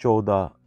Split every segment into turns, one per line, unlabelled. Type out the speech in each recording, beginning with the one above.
14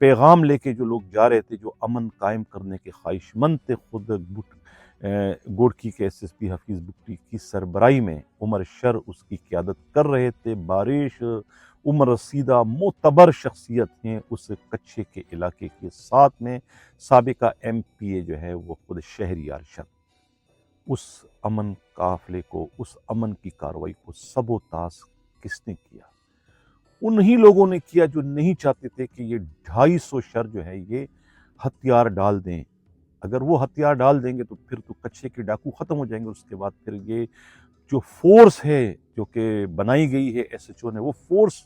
پیغام لے کے جو لوگ جا رہے تھے، جو امن قائم کرنے کے خواہش مند تھے، خود گوڑکی کے ایس ایس پی حفیظ بگٹی کی سربراہی میں عمر شر اس کی قیادت کر رہے تھے۔ بارش عمر رسیدہ معتبر شخصیت ہیں اس کچھے کے علاقے کے، ساتھ میں سابقہ ایم پی اے جو ہے وہ خود شہریار شر۔ اس امن قافلے کو، اس امن کی کارروائی کو سبوتاژ کس نے کیا؟ انہی لوگوں نے کیا جو نہیں چاہتے تھے کہ یہ 250 شر جو ہے یہ ہتھیار ڈال دیں۔ اگر وہ ہتھیار ڈال دیں گے تو پھر تو کچھے کے ڈاکو ختم ہو جائیں گے۔ اس کے بعد پھر یہ جو فورس ہے جو کہ بنائی گئی ہے ایس ایچ او نے، وہ فورس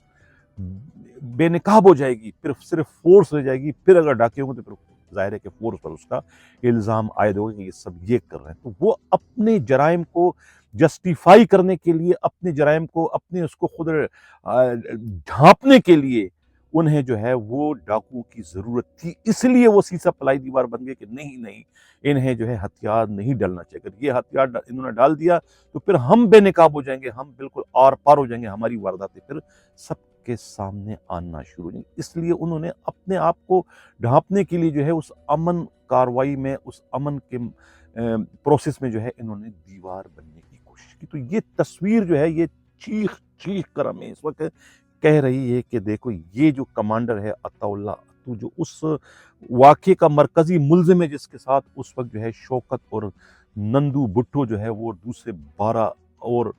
بے نقاب ہو جائے گی، پھر صرف فورس رہ جائے گی۔ پھر اگر ڈاکے ہوں گے تو پھر ظاہر ہے کہ فورس پر اس کا الزام عائد ہوگا کہ یہ سب یہ کر رہے ہیں۔ تو وہ اپنے جرائم کو جسٹیفائی کرنے کے لیے، اپنے جرائم کو، اپنے اس کو خود ڈھانپنے کے لیے انہیں جو ہے وہ ڈاکوؤں کی ضرورت تھی، اس لیے وہ سیسا پلائی دیوار بن گئے کہ نہیں انہیں جو ہے ہتھیار نہیں ڈالنا چاہیے۔ اگر یہ ہتھیار انہوں نے ڈال دیا تو پھر ہم بے نقاب ہو جائیں گے، ہم بالکل آر پار ہو جائیں گے، ہماری وارداتیں پھر سب کے سامنے آنا شروع ہو جائیں گی۔ اس لیے انہوں نے اپنے آپ کو ڈھانپنے کے لیے جو ہے اس امن کاروائی میں، اس امن کے پروسیس میں جو ہے انہوں نے دیوار بننے کی کوشش کی۔ تو یہ تصویر جو ہے یہ چیخ کر ہمیں اس وقت کہہ رہی ہے کہ دیکھو یہ جو کمانڈر ہے عطا اللہ عطو، جو اس واقعے کا مرکزی ملزم ہے، جس کے ساتھ اس وقت جو ہے شوکت اور نندو بھٹو جو ہے وہ دوسرے 12 اور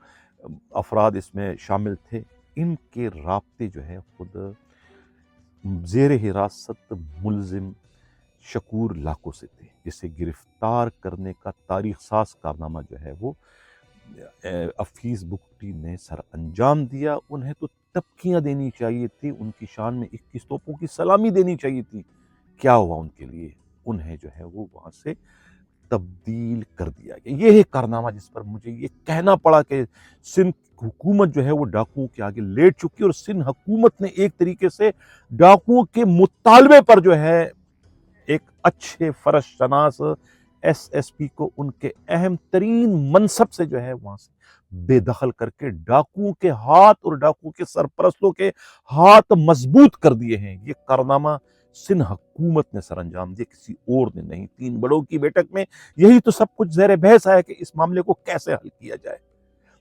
افراد اس میں شامل تھے، ان کے رابطے جو ہے خود زیر حراست ملزم شکور لاکھو سے تھے، جسے گرفتار کرنے کا تاریخ ساز کارنامہ جو ہے وہ حفیظ بگٹی نے سر انجام دیا۔ انہیں تو تبکیاں دینی چاہیے تھی، ان کی شان میں 21 توپوں کی سلامی دینی چاہیے تھی۔ کیا ہوا ان کے لیے؟ انہیں جو ہے وہ وہاں سے تبدیل کر دیا گیا۔ یہ ہے کارنامہ جس پر مجھے یہ کہنا پڑا کہ سندھ حکومت جو ہے وہ ڈاکوؤں کے آگے لیٹ چکی، اور سندھ حکومت نے ایک طریقے سے ڈاکوؤں کے مطالبے پر جو ہے ایک اچھے فرش شناس ایس ایس پی کو ان کے اہم ترین منصب سے جو ہے وہاں سے بے دخل کر کے ڈاکوؤں کے ہاتھ اور ڈاکوؤں کے سرپرستوں کے ہاتھ مضبوط کر دیے ہیں۔ یہ کارنامہ سندھ حکومت نے سر انجام دیا، کسی اور نے نہیں۔ 3 بڑوں کی بیٹھک میں یہی تو سب کچھ زیر بحث آیا کہ اس معاملے کو کیسے حل کیا جائے۔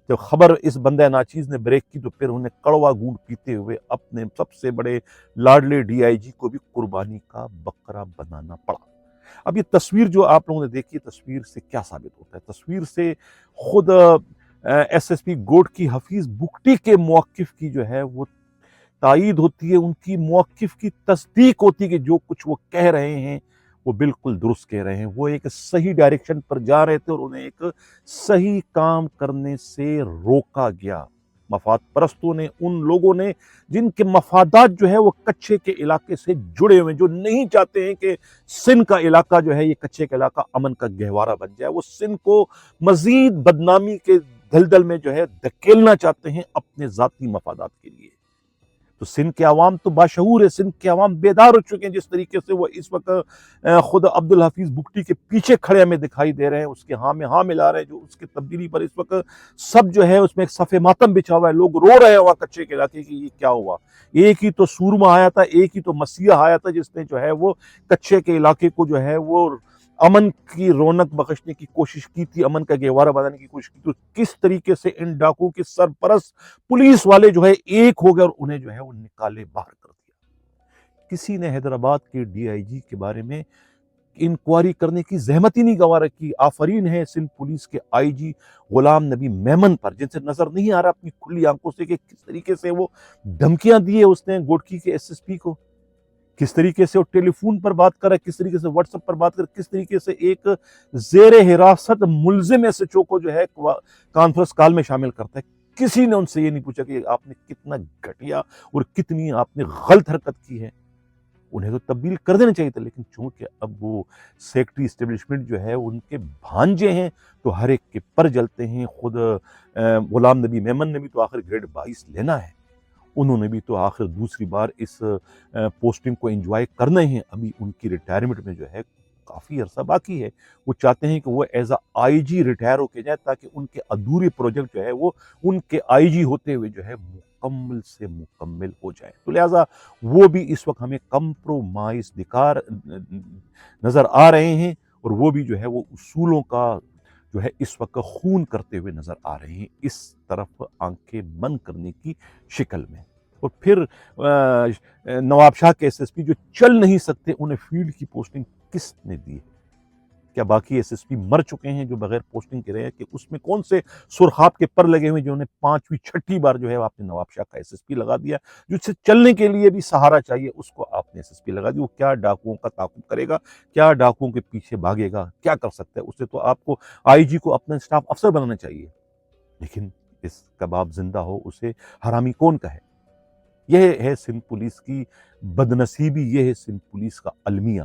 جب خبر اس بندہ ناچیز نے بریک کی تو پھر انہیں کڑوا گونٹ پیتے ہوئے اپنے سب سے بڑے لاڈلے ڈی آئی جی کو بھی قربانی کا بکرا بنانا پڑا۔ اب یہ تصویر جو آپ لوگوں نے دیکھی، تصویر سے کیا ثابت ہوتا ہے؟ تصویر سے خود ایس ایس پی گوڑکی حفیظ بگٹی کے موقف کی جو ہے وہ تائید ہوتی ہے، ان کی موقف کی تصدیق ہوتی ہے کہ جو کچھ وہ کہہ رہے ہیں وہ بالکل درست کہہ رہے ہیں۔ وہ ایک صحیح ڈائریکشن پر جا رہے تھے اور انہیں ایک صحیح کام کرنے سے روکا گیا۔ مفاد پرستوں نے، ان لوگوں نے جن کے مفادات جو ہے وہ کچھے کے علاقے سے جڑے ہوئے ہیں، جو نہیں چاہتے ہیں کہ سندھ کا علاقہ جو ہے یہ کچھے کا علاقہ امن کا گہوارہ بن جائے، وہ سندھ کو مزید بدنامی کے دلدل میں جو ہے دھکیلنا چاہتے ہیں اپنے ذاتی مفادات کے لیے۔ تو سندھ کے عوام تو باشعور ہے، سندھ کے عوام بیدار ہو چکے ہیں۔ جس طریقے سے وہ اس وقت خود عبدالحفیظ بگٹی کے پیچھے کھڑے ہمیں دکھائی دے رہے ہیں، اس کے ہاں میں ہاں ملا رہے ہیں، جو اس کی تبدیلی پر اس وقت سب جو ہے اس میں ایک صف ماتم بچھا ہوا ہے، لوگ رو رہے ہیں وہاں کچھے کے علاقے کی، یہ کیا ہوا؟ ایک ہی تو سورما آیا تھا، ایک ہی تو مسیح آیا تھا جس نے جو ہے وہ کچھے کے علاقے کو جو ہے وہ امن کی رونق بخشنے کی کوشش کی تھی، امن کا گہوارہ بنانے کی کوشش کی تھی۔ کس طریقے سے ان ڈاکوؤں کے سرپرست پولیس والے جو ہے ایک ہو گئے اور انہیں جو ہے وہ نکالے باہر کر دیا۔ کسی نے حیدرآباد کے ڈی آئی جی کے بارے میں انکوائری کرنے کی زحمت ہی نہیں گوارا کی۔ آفرین ہے سندھ پولیس کے آئی جی غلام نبی میمن پر، جن سے نظر نہیں آ رہا اپنی کھلی آنکھوں سے کہ کس طریقے سے وہ دھمکیاں دیے اس نے گوڑکی کے ایس ایس پی کو، کس طریقے سے وہ ٹیلی فون پر بات کر رہا ہے، کس طریقے سے واٹس ایپ پر بات کر رہا ہے، کس طریقے سے ایک زیر حراست ملزم ایس ایچ او کو جو ہے کانفرنس کال میں شامل کرتا ہے۔ کسی نے ان سے یہ نہیں پوچھا کہ آپ نے کتنا گھٹیا اور کتنی آپ نے غلط حرکت کی ہے۔ انہیں تو تبدیل کر دینا چاہیے تھا، لیکن چونکہ اب وہ سیکٹری اسٹیبلشمنٹ جو ہے ان کے بھانجے ہیں تو ہر ایک کے پر جلتے ہیں۔ خود غلام نبی میمن نے بھی تو آخر گریڈ 22 لینا ہے، انہوں نے بھی تو آخر دوسری بار اس پوسٹنگ کو انجوائے کرنا ہے۔ ابھی ان کی ریٹائرمنٹ میں جو ہے کافی عرصہ باقی ہے، وہ چاہتے ہیں کہ وہ as a I G retire ہو کے جائے تاکہ ان کے ادھورے پروجیکٹ جو ہے وہ ان کے آئی جی ہوتے ہوئے جو ہے مکمل سے مکمل ہو جائیں. تو لہٰذا وہ بھی اس وقت ہمیں کمپرومائز نظر آ رہے ہیں، اور وہ بھی جو ہے وہ اصولوں کا جو ہے اس وقت خون کرتے ہوئے نظر آ رہے ہیں، اس طرف آنکھیں بند کرنے کی شکل میں. اور پھر نواب شاہ کے ایس ایس پی جو چل نہیں سکتے، انہیں فیلڈ کی پوسٹنگ کس نے دی؟ کیا باقی ایس ایس پی مر چکے ہیں جو بغیر پوسٹنگ کے رہے ہیں؟ کہ اس میں کون سے سرخاب کے پر لگے ہوئے جو انہیں 5ویں 6ٹھی بار جو ہے آپ نے نواب شاہ کا ایس ایس پی لگا دیا، جو سے چلنے کے لیے بھی سہارا چاہیے اس کو آپ نے ایس ایس پی لگا دیا. وہ کیا ڈاکوؤں کا تعاقب کرے گا؟ کیا ڈاکوؤں کے پیچھے بھاگے گا؟ کیا کر سکتا ہے؟ اس سے تو آپ کو آئی جی کو اپنا اسٹاف افسر بنانا چاہیے. لیکن اس کباب زندہ ہو اسے حرامی کون کہے؟ یہ ہے سندھ پولیس کی بدنصیبی، یہ ہے سندھ پولیس کا المیہ.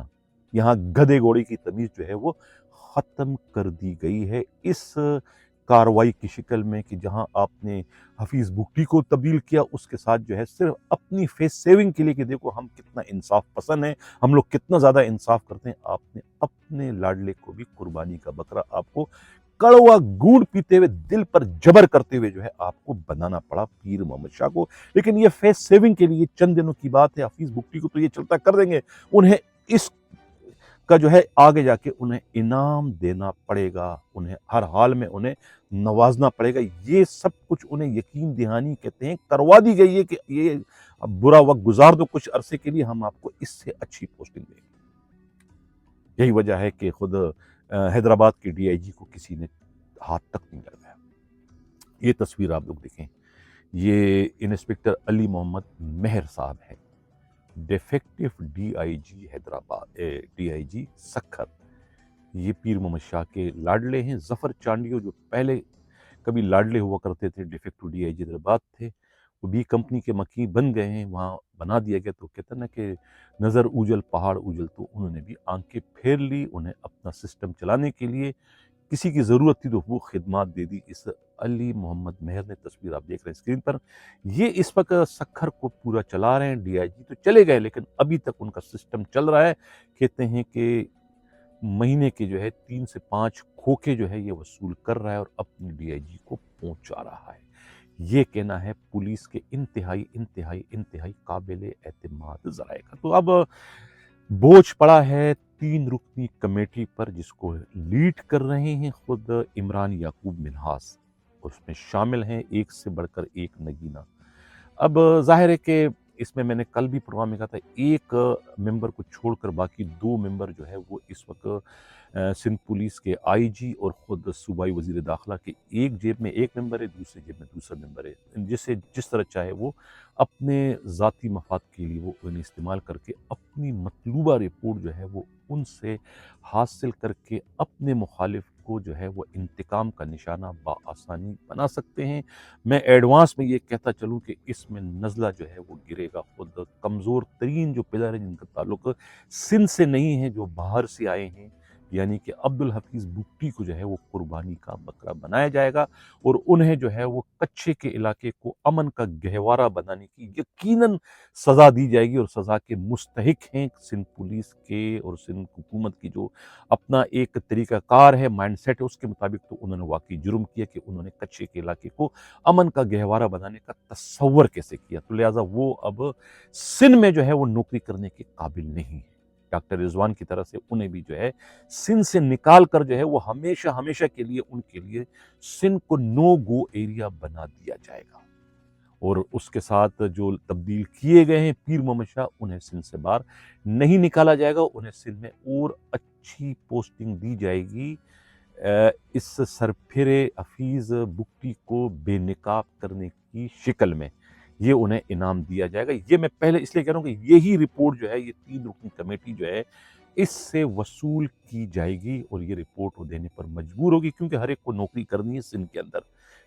یہاں گدھے گھوڑے کی تمیز جو ہے وہ ختم کر دی گئی ہے اس کاروائی کی شکل میں، کہ جہاں آپ نے حفیظ بگٹی کو تبدیل کیا اس کے ساتھ جو ہے صرف اپنی فیس سیونگ کے لیے، کہ دیکھو ہم کتنا انصاف پسند ہیں، ہم لوگ کتنا زیادہ انصاف کرتے ہیں. آپ نے اپنے لاڈلے کو بھی قربانی کا بکرا، آپ کو کڑوا گوڑ پیتے ہوئے دل پر جبر کرتے ہوئے جو ہے آپ کو بنانا پڑا پیر محمد شاہ کو. لیکن یہ فیس سیونگ کے لیے چند دنوں کی بات ہے. حفیظ بگٹی کو تو یہ چلتا کر دیں گے، انہیں اس کا جو ہے آگے جا کے انہیں انعام دینا پڑے گا، انہیں ہر حال میں انہیں نوازنا پڑے گا. یہ سب کچھ انہیں یقین دہانی کہتے ہیں کروا دی گئی ہے کہ یہ برا وقت گزار دو کچھ عرصے کے لیے، ہم آپ کو اس سے اچھی پوسٹنگ دیں گے. یہی وجہ ہے کہ خود حیدرآباد کے ڈی آئی جی کو کسی نے ہاتھ تک نہیں لگایا. یہ تصویر آپ لوگ دیکھیں، یہ انسپکٹر علی محمد مہر صاحب ہے، de facto D I G Hyderabad, D I G Sukkur. یہ پیر محمد شاہ کے لاڈلے ہیں. ظفر چانڈیو جو پہلے کبھی لاڈلے ہوا کرتے تھے، de facto D I G Hyderabad تھے، وہ بی کمپنی کے مکی بن گئے ہیں، وہاں بنا دیا گیا. تو کہتے ہیں نا کہ نظر اوجل پہاڑ اوجل، تو انہوں نے بھی آنکھیں پھیر لی. انہیں اپنا سسٹم چلانے کے لیے کسی کی ضرورت تھی تو وہ خدمات دے دی. اس علی محمد مہر نے، تصویر آپ دیکھ رہے ہیں اسکرین پر، یہ اس وقت سکھر کو پورا چلا رہے ہیں. ڈی آئی جی تو چلے گئے لیکن ابھی تک ان کا سسٹم چل رہا ہے. کہتے ہیں کہ مہینے کے جو ہے 3 سے 5 کھوکے جو ہے یہ وصول کر رہا ہے اور اپنی ڈی آئی جی کو پہنچا رہا ہے. یہ کہنا ہے پولیس کے انتہائی انتہائی انتہائی قابل اعتماد ذرائع کا. تو اب بوجھ پڑا ہے 3 رکنی کمیٹی پر، جس کو لیڈ کر رہے ہیں خود عمران یعقوب منہاس. اس میں شامل ہیں ایک سے بڑھ کر ایک نگینہ. اب ظاہر ہے کہ اس میں نے کل بھی پروگرام میں کہا تھا، ایک ممبر کو چھوڑ کر باقی 2 ممبر جو ہے وہ اس وقت سندھ پولیس کے آئی جی اور خود صوبائی وزیر داخلہ کے ایک جیب میں ایک ممبر ہے، دوسرے جیب میں دوسرا ممبر ہے. جسے جس طرح چاہے وہ اپنے ذاتی مفاد کے لیے وہ انہیں استعمال کر کے اپنی مطلوبہ رپورٹ جو ہے وہ ان سے حاصل کر کے اپنے مخالف کو جو ہے وہ انتقام کا نشانہ بآسانی بنا سکتے ہیں. میں ایڈوانس میں یہ کہتا چلوں کہ اس میں نزلہ جو ہے وہ گرے گا. خود کمزور ترین جو پلر ہیں جن کا تعلق سندھ سے نہیں ہے، جو باہر سے آئے ہیں، یعنی کہ عبدالحفیظ بگٹی کو جو ہے وہ قربانی کا بکرا بنایا جائے گا، اور انہیں جو ہے وہ کچھے کے علاقے کو امن کا گہوارہ بنانے کی یقیناً سزا دی جائے گی. اور سزا کے مستحق ہیں سندھ پولیس کے اور سندھ حکومت کی جو اپنا ایک طریقہ کار ہے، مائنڈ سیٹ ہے، اس کے مطابق تو انہوں نے واقعی جرم کیا کہ انہوں نے کچھے کے علاقے کو امن کا گہوارہ بنانے کا تصور کیسے کیا. تو لہٰذا وہ اب سندھ میں جو ہے وہ نوکری کرنے کے قابل نہیں ہے. ڈاکٹر رضوان کی طرح سے انہیں بھی جو ہے سندھ سے نکال کر جو ہے وہ ہمیشہ ہمیشہ کے لیے ان کے لیے سندھ کو نو گو ایریا بنا دیا جائے گا. اور اس کے ساتھ جو تبدیل کیے گئے ہیں پیر محمد شاہ، انہیں سندھ سے باہر نہیں نکالا جائے گا. انہیں سندھ میں اور اچھی پوسٹنگ دی جائے گی. اس سرپھرے حفیظ بگٹی کو بے نقاب کرنے کی شکل میں یہ انہیں انعام دیا جائے گا. یہ میں پہلے اس لیے کہہ رہا ہوں کہ یہی رپورٹ جو ہے، یہ 3 رکنی کمیٹی جو ہے اس سے وصول کی جائے گی، اور یہ رپورٹ وہ دینے پر مجبور ہوگی، کیونکہ ہر ایک کو نوکری کرنی ہے سندھ کے اندر.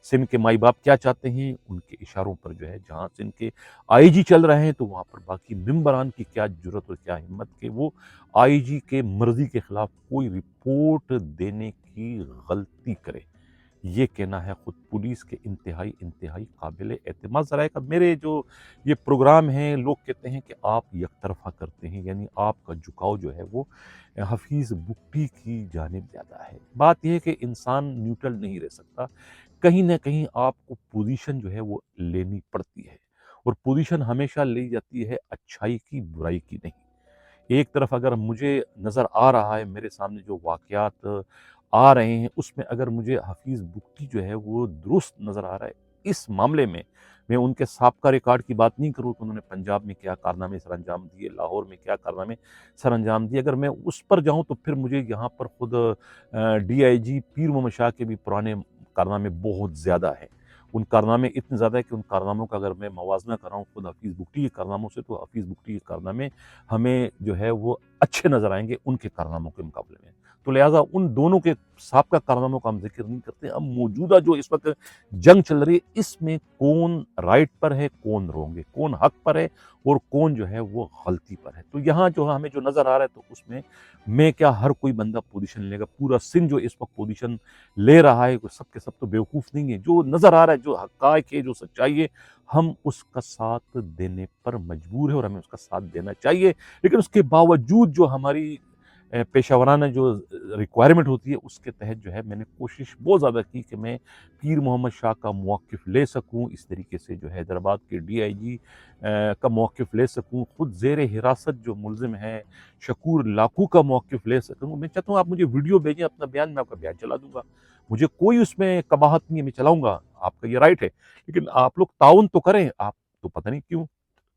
سندھ کے مائی باپ کیا چاہتے ہیں، ان کے اشاروں پر جو ہے جہاں سندھ کے آئی جی چل رہے ہیں، تو وہاں پر باقی ممبران کی کیا جرت اور کیا ہمت کہ وہ آئی جی کے مرضی کے خلاف کوئی رپورٹ دینے کی غلطی کرے. یہ کہنا ہے خود پولیس کے انتہائی انتہائی قابل اعتماد ذرائع کا. میرے جو یہ پروگرام ہیں، لوگ کہتے ہیں کہ آپ یک طرفہ کرتے ہیں، یعنی آپ کا جھکاؤ جو ہے وہ حفیظ بگٹی کی جانب زیادہ ہے. بات یہ ہے کہ انسان نیوٹرل نہیں رہ سکتا. کہیں نہ کہیں آپ کو پوزیشن جو ہے وہ لینی پڑتی ہے، اور پوزیشن ہمیشہ لی جاتی ہے اچھائی کی، برائی کی نہیں۔ ایک طرف اگر مجھے نظر آ رہا ہے، میرے سامنے جو واقعات آ رہے ہیں، اس میں اگر مجھے حفیظ بگٹی جو ہے وہ درست نظر آ رہا ہے اس معاملے میں ان کے سابقہ ریکارڈ کی بات نہیں کروں کہ انہوں نے پنجاب میں کیا کارنامے سر انجام دیے، لاہور میں کیا کارنامے سر انجام دیے، اگر میں اس پر جاؤں تو پھر مجھے یہاں پر خود ڈی آئی جی پیر محمد شاہ کے بھی پرانے کارنامے بہت زیادہ ہیں۔ ان کارنامے اتنے زیادہ ہے کہ ان کارناموں کا اگر میں موازنہ کر رہا ہوں خود حفیظ بگٹی کے کارناموں سے، تو حفیظ بگٹی کے کارنامے ہمیں جو ہے وہ اچھے نظر آئیں گے ان کے کارناموں کے مقابلے میں۔ تو لہٰذا ان دونوں کے سابقہ کارناموں کا ہم ذکر نہیں کرتے، اب موجودہ جو اس وقت جنگ چل رہی ہے اس میں کون رائٹ پر ہے، کون رونگ ہے، کون حق پر ہے اور کون جو ہے وہ غلطی پر ہے۔ تو یہاں جو ہمیں جو نظر آ رہا ہے، تو اس میں کیا ہر کوئی بندہ پوزیشن لے گا؟ پورا سندھ جو اس وقت پوزیشن لے رہا ہے، سب کے سب تو بیوقوف نہیں ہے۔ جو نظر آ رہا ہے، جو حقائق ہے، جو سچائی ہے، ہم اس کا ساتھ دینے پر مجبور ہیں اور ہمیں اس کا ساتھ دینا چاہیے۔ لیکن اس کے باوجود جو ہماری پیشہ ورانہ جو ریکوائرمنٹ ہوتی ہے، اس کے تحت جو ہے میں نے کوشش بہت زیادہ کی کہ میں پیر محمد شاہ کا موقف لے سکوں، اس طریقے سے جو حیدرآباد کے ڈی آئی جی کا موقف لے سکوں، خود زیر حراست جو ملزم ہے شکور لاکھو کا موقف لے سکوں۔ میں چاہتا ہوں آپ مجھے ویڈیو بھیجیں اپنا بیان، میں آپ کا بیان چلا دوں گا، مجھے کوئی اس میں قباحت نہیں ہے، میں چلاؤں گا، آپ کا یہ رائٹ ہے۔ لیکن آپ لوگ تعاون تو کریں، آپ تو پتہ نہیں کیوں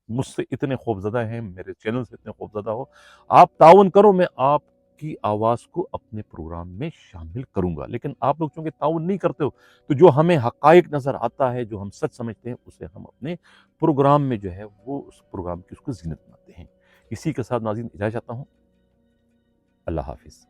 مجھ سے اتنے خوفزدہ ہیں، میرے چینل سے اتنے خوفزدہ ہو، آپ تعاون کرو، میں آپ کی آواز کو اپنے پروگرام میں شامل کروں گا۔ لیکن آپ لوگ چونکہ تعاون نہیں کرتے ہو، تو جو ہمیں حقائق نظر آتا ہے، جو ہم سچ سمجھتے ہیں، اسے ہم اپنے پروگرام میں جو ہے وہ اس پروگرام کی اس کو زینت بناتے ہیں۔ اسی کے ساتھ ناظرین اجازت چاہتا ہوں، اللہ حافظ۔